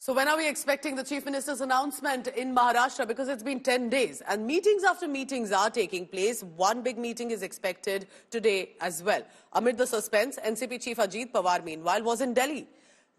So when are we expecting the Chief Minister's announcement in Maharashtra? Because it's been 10 days and meetings after meetings are taking place. One big meeting is expected today as well. Amid the suspense, NCP Chief Ajit Pawar meanwhile was in Delhi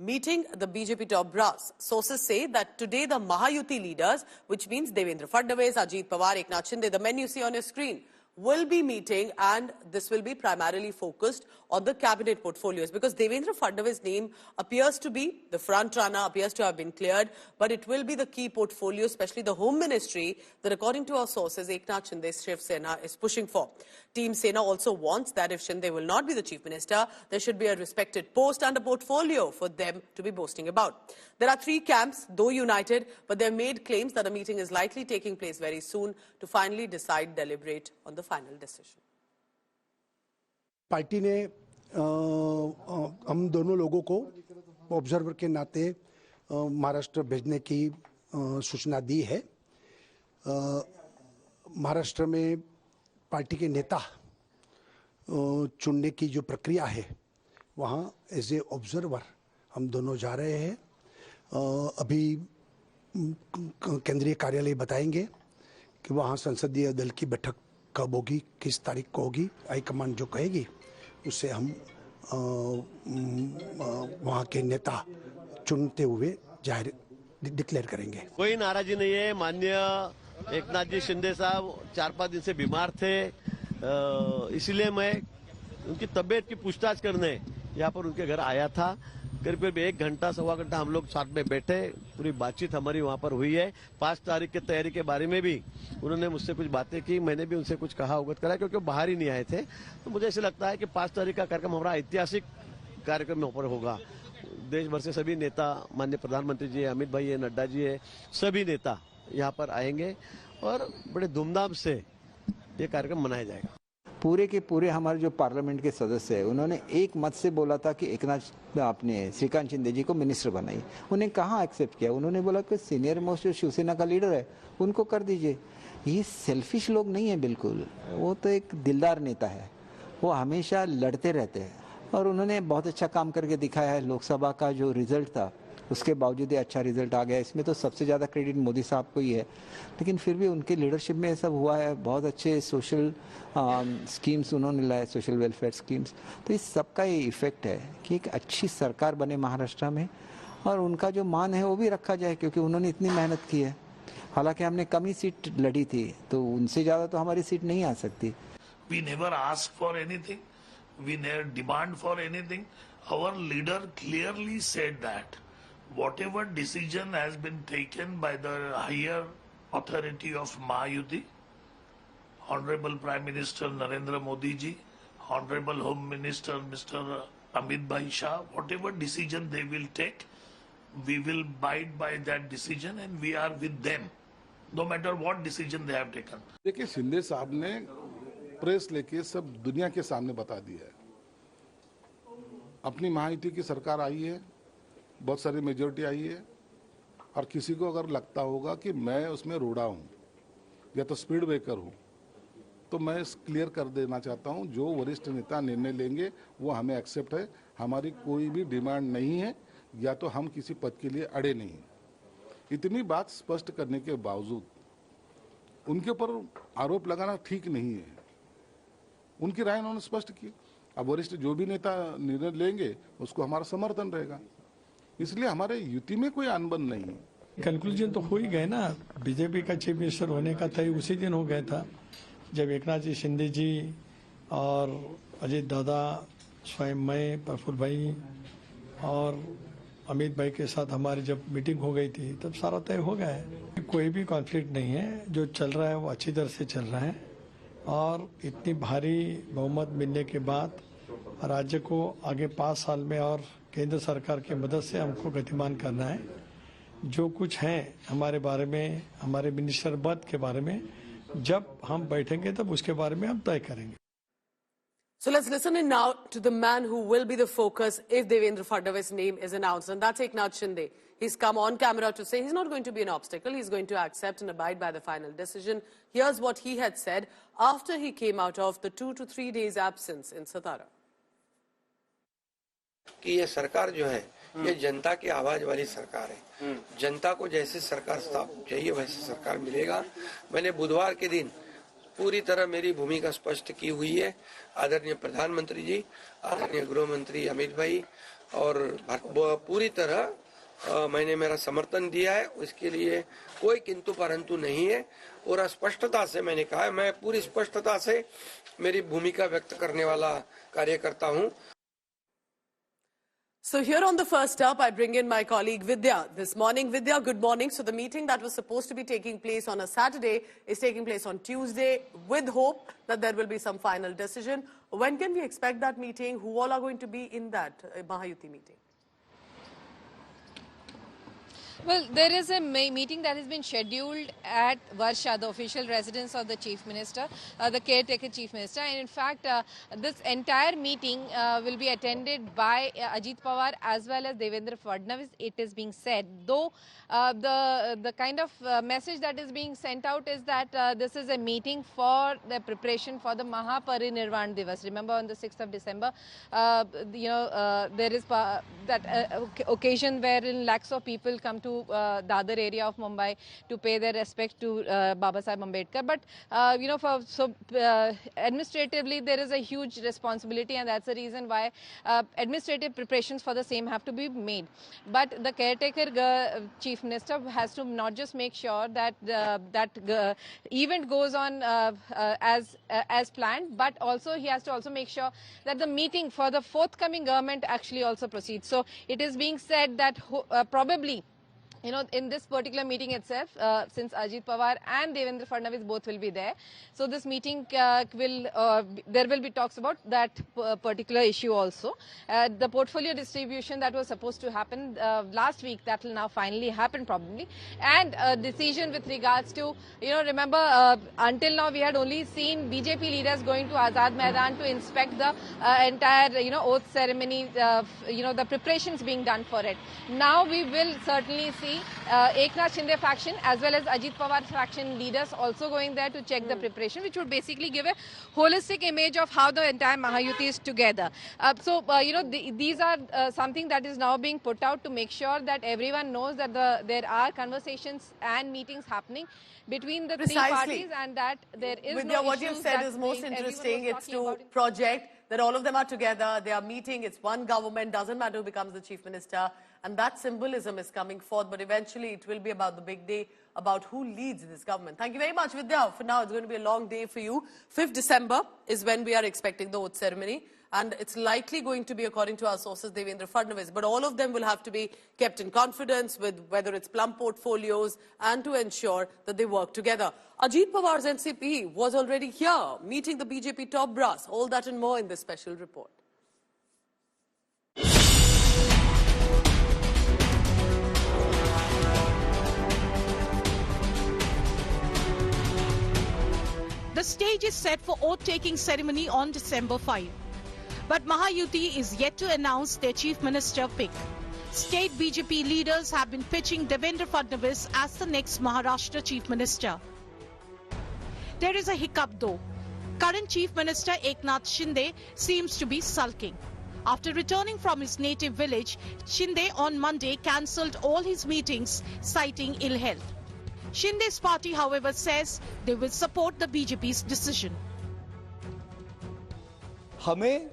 meeting the BJP top brass. Sources say that today the Mahayuti leaders, which means Devendra Fadnavis, Ajit Pawar, Eknath Shinde, the men you see on your screen, will be meeting, and this will be primarily focused on the cabinet portfolios, because Devendra Fadnavis' name appears to be the front runner, appears to have been cleared, but it will be the key portfolio, especially the Home Ministry, that according to our sources, Eknath Shinde, Shiv Sena is pushing for. Team Sena also wants that if Shinde will not be the Chief Minister, there should be a respected post and a portfolio for them to be boasting about. There are three camps, though united, but they've made claims that a meeting is likely taking place very soon to finally decide, deliberate on the final decision. Party ने हम दोनों लोगों को observer के नाते महाराष्ट्र भेजने की सूचना दी है। महाराष्ट्र में पार्टी के नेता चुनने की जो प्रक्रिया है, वहाँ एज ए ऑब्जर्वर हम दोनों जा रहे हैं। अभी केंद्रीय कार्यालय बताएंगे कि वहाँ संसदीय दल की बैठक कब होगी, किस तारीख को होगी। हाईकमान जो कहेगी उससे हम वहाँ के नेता चुनते हुए जाहिर डिक्लेयर करेंगे। कोई नाराजी नहीं है। माननीय एकनाथ जी शिंदे साहब 4-5 दिन से बीमार थे, इसलिए मैं उनकी तबीयत की पूछताछ करने यहाँ पर उनके घर आया था। करीब 1 घंटा सवा घंटा हम लोग साथ में बैठे, पूरी बातचीत हमारी वहाँ पर हुई है। 5 तारीख की तैयारी के बारे में भी उन्होंने मुझसे कुछ बातें की, मैंने भी उनसे कुछ कहा, अवगत करा, क्योंकि वो बाहर ही नहीं आए थे। तो मुझे ऐसे लगता है कि 5 तारीख का कार्यक्रम हमारा ऐतिहासिक कार्यक्रम यहाँ पर होगा। देश भर से सभी नेता, माननीय प्रधानमंत्री जी, अमित भाई है, नड्डा जी है, सभी नेता यहाँ पर आएंगे और बड़े धूमधाम से ये कार्यक्रम मनाया जाएगा। पूरे के पूरे हमारे जो पार्लियामेंट के सदस्य हैं, उन्होंने एक मत से बोला था कि एकनाथ आपने श्रीकांत शिंदे जी को मिनिस्टर बनाइए। उन्हें कहाँ एक्सेप्ट किया? उन्होंने बोला कि सीनियर मोस्ट जो शिवसेना का लीडर है उनको कर दीजिए। ये सेल्फिश लोग नहीं है बिल्कुल, वो तो एक दिलदार नेता है, वो हमेशा लड़ते रहते हैं और उन्होंने बहुत अच्छा काम करके दिखाया है। लोकसभा का जो रिजल्ट था उसके बावजूद अच्छा रिजल्ट आ गया। इसमें तो सबसे ज़्यादा क्रेडिट मोदी साहब को ही है, लेकिन फिर भी उनके लीडरशिप में ये सब हुआ है। बहुत अच्छे सोशल स्कीम्स उन्होंने लाए, सोशल वेलफेयर स्कीम्स। तो इस सब का ये इफेक्ट है कि एक अच्छी सरकार बने महाराष्ट्र में और उनका जो मान है वो भी रखा जाए, क्योंकि उन्होंने इतनी मेहनत की है। हालांकि हमने कम ही सीट लड़ी थी, तो उनसे ज़्यादा तो हमारी सीट नहीं आ सकती। We never ask for anything. We never demand for anything. Our leader clearly said that whatever decision has been taken by the higher authority of Mahayuti, Honorable Prime Minister Narendra Modi ji, Honorable Home Minister Mr. Amit Bhai Shah, whatever decision they will take, we will abide by that decision and we are with them, no matter what decision they have taken. देखिए, शिंदे साहब ने press लेके सब दुनिया के सामने बता दिया है। अपनी महायुति की सरकार आई है, बहुत सारी मेजोरिटी आई है, और किसी को अगर लगता होगा कि मैं उसमें रोड़ा हूँ या तो स्पीड ब्रेकर हूँ, तो मैं क्लियर कर देना चाहता हूँ, जो वरिष्ठ नेता निर्णय लेंगे वो हमें एक्सेप्ट है। हमारी कोई भी डिमांड नहीं है, या तो हम किसी पद के लिए अड़े नहीं हैं। इतनी बात स्पष्ट करने के बावजूद उनके ऊपर आरोप लगाना ठीक नहीं है। उनकी राय उन्होंने स्पष्ट की। अब वरिष्ठ जो भी नेता निर्णय लेंगे उसको हमारा समर्थन रहेगा, इसलिए हमारे युति में कोई अनबन नहीं है। कंक्लूजन तो हो ही गए ना। बीजेपी का चीफ मिनिस्टर होने का तय उसी दिन हो गया था जब एकनाथ जी शिंदे जी और अजीत दादा, स्वयं मैं, प्रफुल्ल भाई और अमित भाई के साथ हमारी जब मीटिंग हो गई थी, तब सारा तय हो गया है। कोई भी कॉन्फ्लिक्ट नहीं है, जो चल रहा है वो अच्छी तरह से चल रहा है और इतनी भारी बहुमत मिलने के बाद राज्य को आगे 5 साल में और केंद्र सरकार की मदद से हमको गतिमान करना है। जो कुछ है हमारे बारे में, हमारे मिनिस्टर पद के बारे में, जब हम बैठेंगे तब उसके बारे में हम तय करेंगे। So let's listen in now to the man who will be the focus if Devendra Fadnavis' name is announced, and that's Eknath Shinde. He's come on camera to say he's not going to be an obstacle. He's going to accept and abide by the final decision. Here's what he had said after he came out of the 2 to 3 days absence in Satara. कि ये सरकार जो है ये जनता की आवाज वाली सरकार है। जनता को जैसे सरकार चाहिए वैसे सरकार मिलेगा। मैंने बुधवार के दिन पूरी तरह मेरी भूमिका स्पष्ट की हुई है। आदरणीय प्रधानमंत्री जी, आदरणीय गृह मंत्री अमित भाई और पूरी तरह मैंने मेरा समर्थन दिया है। उसके लिए कोई किंतु परंतु नहीं है और स्पष्टता से मैंने कहा है, मैं पूरी स्पष्टता से मेरी भूमिका व्यक्त करने वाला कार्यकर्ता हूँ। So here on the first up, I bring in my colleague Vidya. This morning, Vidya, good morning. So the meeting that was supposed to be taking place on a Saturday is taking place on Tuesday with hope that there will be some final decision. When can we expect that meeting? Who all are going to be in that Mahayuti meeting? Well, there is a meeting that has been scheduled at Varsha, the official residence of the Chief Minister, the caretaker Chief Minister. And in fact, this entire meeting will be attended by Ajit Pawar as well as Devendra Fadnavis, it is being said. Though the kind of message that is being sent out is that this is a meeting for the preparation for the Mahaparinirvan Divas. Remember, on the 6th of December, there is that occasion wherein lakhs of people come to Dadar area of Mumbai to pay their respect to Baba Saheb Ambedkar. But administratively there is a huge responsibility, and that's the reason why administrative preparations for the same have to be made. But the caretaker Chief Minister has to not just make sure that that event goes on as planned, but also he has to also make sure that the meeting for the forthcoming government actually also proceeds. So it is being said that probably, in this particular meeting itself, since Ajit Pawar and Devendra Fadnavis both will be there, so this meeting there will be talks about that particular issue also. The portfolio distribution that was supposed to happen last week, that will now finally happen probably, and a decision with regards to, remember, until now we had only seen BJP leaders going to Azad Maidan to inspect the entire, oath ceremony, the preparations being done for it. Now we will certainly see Eknath Shinde faction as well as Ajit Pawar faction leaders also going there to check the preparation, which would basically give a holistic image of how the entire Mahayuti is together. These are something that is now being put out to make sure that everyone knows that there are conversations and meetings happening between the three parties, and that there is Vidya, no what you've said is most interesting. It's to project that all of them are together, they are meeting, it's one government, doesn't matter who becomes the Chief Minister, and that symbolism is coming forth, but eventually it will be about the big day, about who leads this government. Thank you very much, Vidya. For now, it's going to be a long day for you. 5th December is when we are expecting the oath ceremony, and it's likely going to be, according to our sources, Devendra Fadnavis. But all of them will have to be kept in confidence with whether it's plum portfolios and to ensure that they work together. Ajit Pawar's NCP was already here, meeting the BJP top brass. All that and more in this special report. The stage is set for oath-taking ceremony on December 5. But Mahayuti is yet to announce their Chief Minister pick. State BJP leaders have been pitching Devendra Fadnavis as the next Maharashtra Chief Minister. There is a hiccup though. Current Chief Minister Eknath Shinde seems to be sulking. After returning from his native village, Shinde on Monday cancelled all his meetings, citing ill health. Shinde's party, however, says they will support the BJP's decision. हमें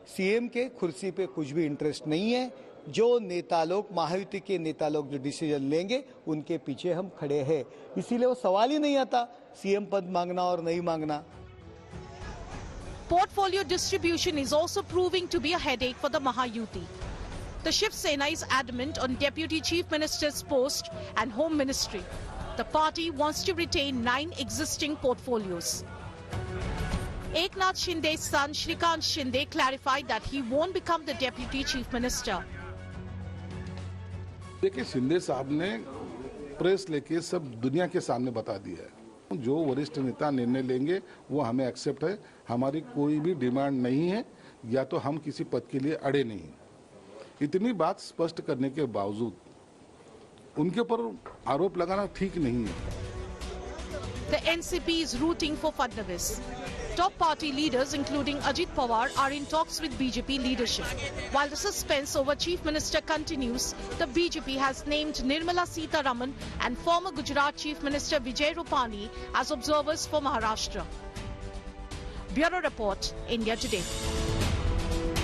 CM के कुर्सी पे कुछ भी interest नहीं है। जो नेता लोग, महायुति के नेता लोग जो डिसीजन लेंगे उनके पीछे हम खड़े हैं, इसीलिए वो सवाल ही नहीं आता सीएम पद मांगना और नहीं मांगना। Portfolio distribution is also proving to be a headache for the Mahayuti. The Shiv Sena is adamant on Deputy Chief Minister's post and Home Ministry. The party wants to retain 9 existing portfolios. Eknath Shinde's son Shrikant Shinde clarified that he won't become the Deputy Chief Minister. देखिए, शिंदे साहब ने press लेके सब दुनिया के सामने बता दिया है। जो वरिष्ठ नेता निर्णय लेंगे वो हमें एक्सेप्ट है। हमारी कोई भी डिमांड नहीं है, या तो हम किसी पद के लिए अड़े नहीं। इतनी बात स्पष्ट करने के बावजूद उनके ऊपर आरोप लगाना ठीक नहीं है। The NCP is rooting for Fadnavis. Top party leaders including Ajit Pawar are in talks with BJP leadership. While the suspense over Chief Minister continues, the BJP has named Nirmala Sitharaman and former Gujarat Chief Minister Vijay Rupani as observers for Maharashtra. Bureau Report, India Today.